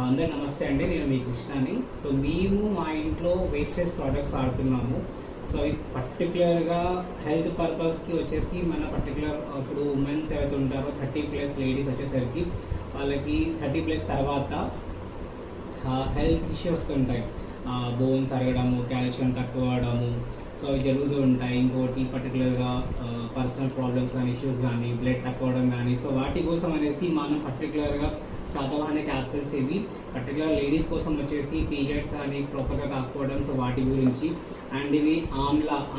అందరూ నమస్తే అండి, నేను మీ కృష్ణని. సో మేము మా ఇంట్లో వేస్టేజ్ ప్రోడక్ట్స్ వాడుతున్నాము. సో అవి పర్టికులర్గా హెల్త్ పర్పస్కి వచ్చేసి మన పర్టికులర్ ఇప్పుడు ఉమెన్స్ ఏవైతే ఉంటారో 30+ లేడీస్ వచ్చేసరికి వాళ్ళకి 30+ తర్వాత హెల్త్ ఇష్యూస్ వస్తుంటాయి. బోన్స్ అరగడము, కాల్షియం తక్కువ అవడము, సో అవి జరుగుతూ ఉంటాయి. ఇంకోటి పర్టికులర్గా పర్సనల్ ప్రాబ్లమ్స్ కానీ, ఇష్యూస్ కానీ, బ్లడ్ తక్కువ అవడం కానీ, సో వాటి కోసం అనేసి మనం పర్టికులర్గా శాతవాహన క్యాప్సిల్స్ ఇవి పర్టికులర్ లేడీస్ కోసం వచ్చేసి పీరియడ్స్ అని ప్రాపర్గా కాకపోవడం, సో వాటి గురించి. అండ్ ఇవి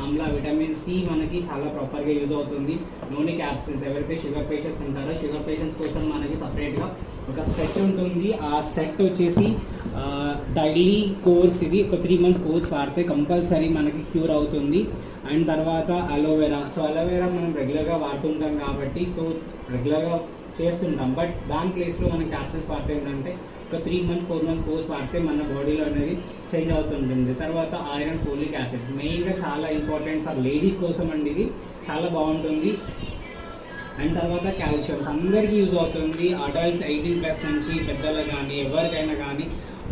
ఆమ్లా విటమిన్ సి మనకి చాలా ప్రాపర్గా యూజ్ అవుతుంది. నూనె క్యాప్సిల్స్ ఎవరైతే షుగర్ పేషెంట్స్ ఉంటారో షుగర్ పేషెంట్స్ కోసం మనకి సపరేట్గా ఒక సెట్ ఉంటుంది. ఆ సెట్ వచ్చేసి డైలీ కోర్స్, ఇది ఒక 3 months కోర్స్ వాడితే కంపల్సరీ మనకి క్యూర్ అవుతుంది. అండ్ తర్వాత అలోవెరా. సో అలోవెరా మనం రెగ్యులర్గా వాడుతుంటాం కాబట్టి సో రెగ్యులర్గా చేస్తుంటాం, బట్ దాని ప్లేస్లో మనం క్యాప్సిల్స్ వాడితే ఏంటంటే ఒక 3 months 4 months కోర్స్ వాడితే మన బాడీలో అనేది చేంజ్ అవుతుంటుంది. తర్వాత ఐరన్, ఫోలిక్ యాసిడ్స్ మెయిన్గా చాలా ఇంపార్టెంట్ ఫర్ లేడీస్ కోసం అండి, ఇది చాలా బాగుంటుంది. అండ్ తర్వాత కాల్షియం అందరికీ యూజ్ అవుతుంది. అడల్ట్స్ 18+ నుంచి పెద్దలు కానీ ఎవరికైనా కానీ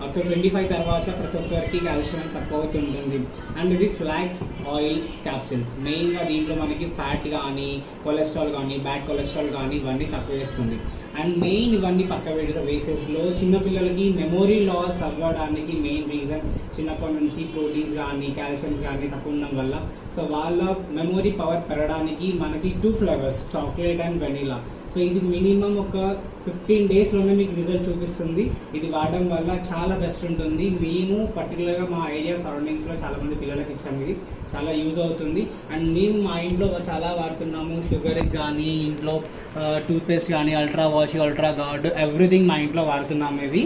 ఆఫ్టర్ 25 తర్వాత ప్రతి ఒక్కరికి కాల్షియం తక్కువ అవుతుంటుంది. అండ్ ఇది ఫ్లాక్స్ ఆయిల్ క్యాప్సిల్స్ మెయిన్గా దీంట్లో మనకి ఫ్యాట్ కానీ, కొలెస్ట్రాల్ కానీ, బ్యాడ్ కొలెస్ట్రాల్ కానీ ఇవన్నీ తక్కువ చేస్తుంది. అండ్ మెయిన్ ఇవన్నీ పక్క వేసేస్లో చిన్నపిల్లలకి మెమొరీ లాస్ అవ్వడానికి మెయిన్ రీజన్ చిన్నప్పటి నుంచి ప్రోటీన్స్ కానీ, కాల్షియమ్స్ కానీ తక్కువ ఉండడం వల్ల. సో వాళ్ళ మెమొరీ పవర్ పెరగడానికి మనకి 2 flavours, chocolate and vanilla. So ఇది మినిమం ఒక 15 daysలోనే మీకు రిజల్ట్ చూపిస్తుంది. ఇది వాడడం వల్ల చాలా బెస్ట్ ఉంటుంది. మేము పర్టికులర్గా మా ఏరియా సరౌండింగ్స్లో చాలామంది పిల్లలకి ఇచ్చాము, ఇది చాలా యూజ్ అవుతుంది. అండ్ మేము మా ఇంట్లో చాలా వాడుతున్నాము. షుగర్కి కానీ, ఇంట్లో టూత్పేస్ట్ కానీ, ultra wash, ultra guard, everything మా ఇంట్లో వాడుతున్నాము ఇవి.